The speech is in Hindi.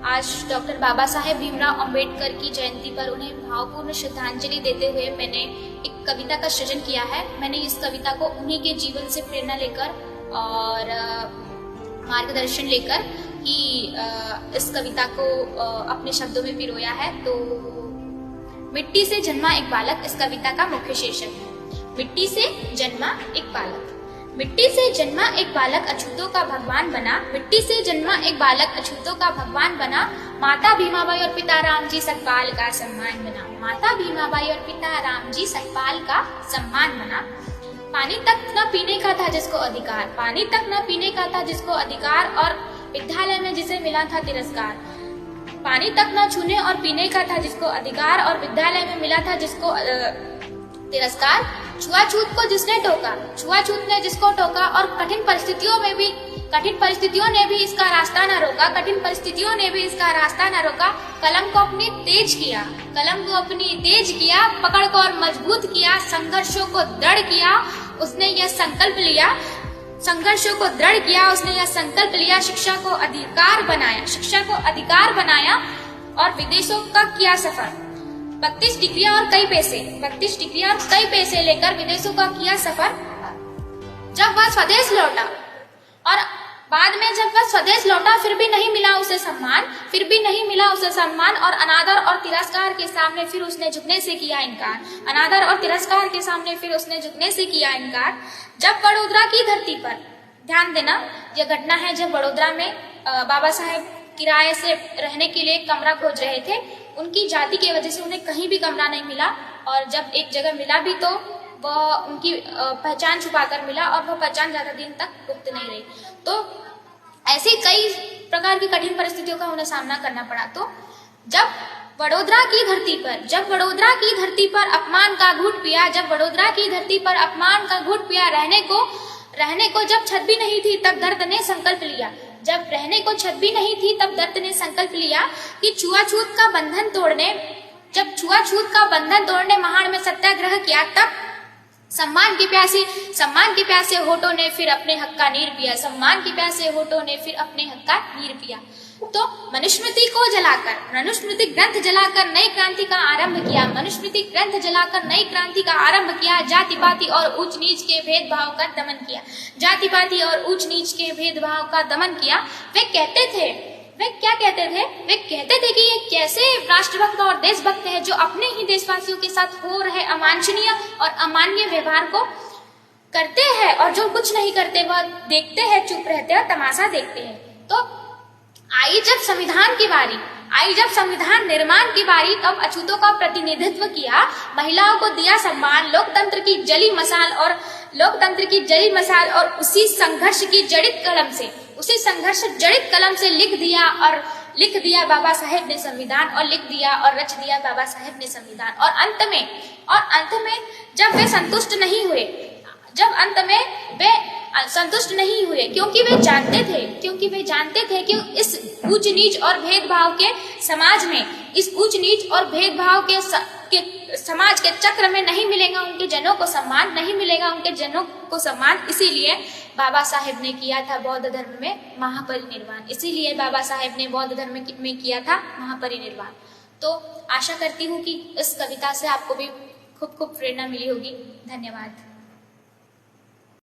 आज डॉक्टर बाबा साहेब भीमराव अंबेडकर की जयंती पर उन्हें भावपूर्ण श्रद्धांजलि देते हुए मैंने एक कविता का सृजन किया है। मैंने इस कविता को उन्हीं के जीवन से प्रेरणा लेकर और मार्गदर्शन लेकर ही इस कविता को अपने शब्दों में पिरोया है। तो मिट्टी से जन्मा एक बालक इस कविता का मुख्य शीर्षक है। मिट्टी से जन्मा एक बालक। मिट्टी से जन्मा एक बालक अछूतों का भगवान बना। मिट्टी से जन्मा एक बालक अछूतों का भगवान बना। माता भीमाबाई और पिता राम जी सकपाल का सम्मान बना। माता भीमाबाई और पिता राम जी सकपाल का सम्मान बना। पानी तक न पीने का था जिसको अधिकार। पानी तक न पीने का था जिसको अधिकार और विद्यालय में जिसे मिला था तिरस्कार। पानी तक न छूने और पीने का था जिसको अधिकार और विद्यालय में मिला था जिसको तिरस्कार। छुआछूत को जिसने टोका, छुआछूत ने जिसको टोका और कठिन परिस्थितियों ने भी इसका रास्ता न रोका। कठिन परिस्थितियों ने भी इसका रास्ता न रोका। कलम को अपनी तेज किया, कलम को अपनी तेज किया, पकड़ को और मजबूत किया। संघर्षों को दृढ़ किया, उसने यह संकल्प लिया। संघर्षों को दृढ़ किया, उसने यह संकल्प लिया। शिक्षा को अधिकार बनाया, शिक्षा को अधिकार बनाया और विदेशों का किया सफर। 32 डिग्रियां और कई पैसे, 32 डिग्रियां और कई पैसे लेकर विदेशों का किया सफर। जब वह स्वदेश लौटा और बाद में जब वह स्वदेश लौटा फिर भी नहीं मिला उसे सम्मान, फिर भी नहीं मिला उसे सम्मान और अनादर और तिरस्कार के सामने फिर उसने झुकने से किया इनकार। अनादर और तिरस्कार के सामने फिर उसने झुकने से किया इनकार। जब वडोदरा की धरती पर, ध्यान देना यह घटना है जब वडोदरा में बाबा साहेब किराए से रहने के लिए कमरा खोज रहे थे। उनकी जाति की वजह से उन्हें कहीं भी कमरा नहीं मिला और जब एक जगह मिला भी तो वह उनकी पहचान छुपाकर मिला और वह पहचान ज्यादा दिन तक गुप्त नहीं रही। तो ऐसी कई प्रकार की कठिन परिस्थितियों का उन्हें सामना करना पड़ा। तो जब वडोदरा की धरती पर अपमान का घूंट पिया, जब वडोदरा की धरती पर अपमान का घूंट पिया, रहने को जब छत भी नहीं थी तब दर्द ने संकल्प लिया। जब रहने को छत भी नहीं थी तब दर्द ने संकल्प लिया कि छुआछूत का बंधन तोड़ने, जब छुआछूत का बंधन तोड़ने महाड़ में सत्याग्रह किया, तब सम्मान के प्यासे होठों ने फिर अपने हक का नीर पिया। सम्मान के प्यासे होठों ने फिर अपने हक का नीर पिया। तो मनुस्मृति को जलाकर, मनुस्मृति ग्रंथ जलाकर नई क्रांति का आरंभ किया। मनुस्मृति ग्रंथ जलाकर नई क्रांति का आरंभ किया। जाति पाति और ऊंच नीच के भेदभाव का दमन किया। जाति पाति और ऊंच नीच के भेदभाव का दमन किया। वे क्या कहते थे? वे कहते थे कि ये कैसे राष्ट्रभक्त और देशभक्त है जो अपने ही देशवासियों के साथ हो रहे अवांछनीय और अमान्य व्यवहार को करते हैं और जो कुछ नहीं करते वह देखते हैं, चुप रहते हैं, तमाशा देखते हैं। तो आई जब संविधान निर्माण की बारी, तब अछूतों का प्रतिनिधित्व किया, महिलाओं को दिया सम्मान। लोकतंत्र की जली मसाल और उसी संघर्ष जड़ित कलम से लिख दिया बाबा साहेब ने संविधान और रच दिया बाबा साहेब ने संविधान। और अंत में जब वे संतुष्ट नहीं हुए, क्योंकि वे जानते थे कि इस ऊंच नीच और भेदभाव के समाज में, इस ऊंच नीच और भेदभाव के समाज के चक्र में नहीं मिलेगा उनके जनों को सम्मान। इसीलिए बाबा साहेब ने किया था बौद्ध धर्म में महापरिनिर्वाण। इसीलिए बाबा साहेब ने बौद्ध धर्म में किया था महापरिनिर्वाण। तो आशा करती हूँ कि इस कविता से आपको भी खूब प्रेरणा मिली होगी। धन्यवाद।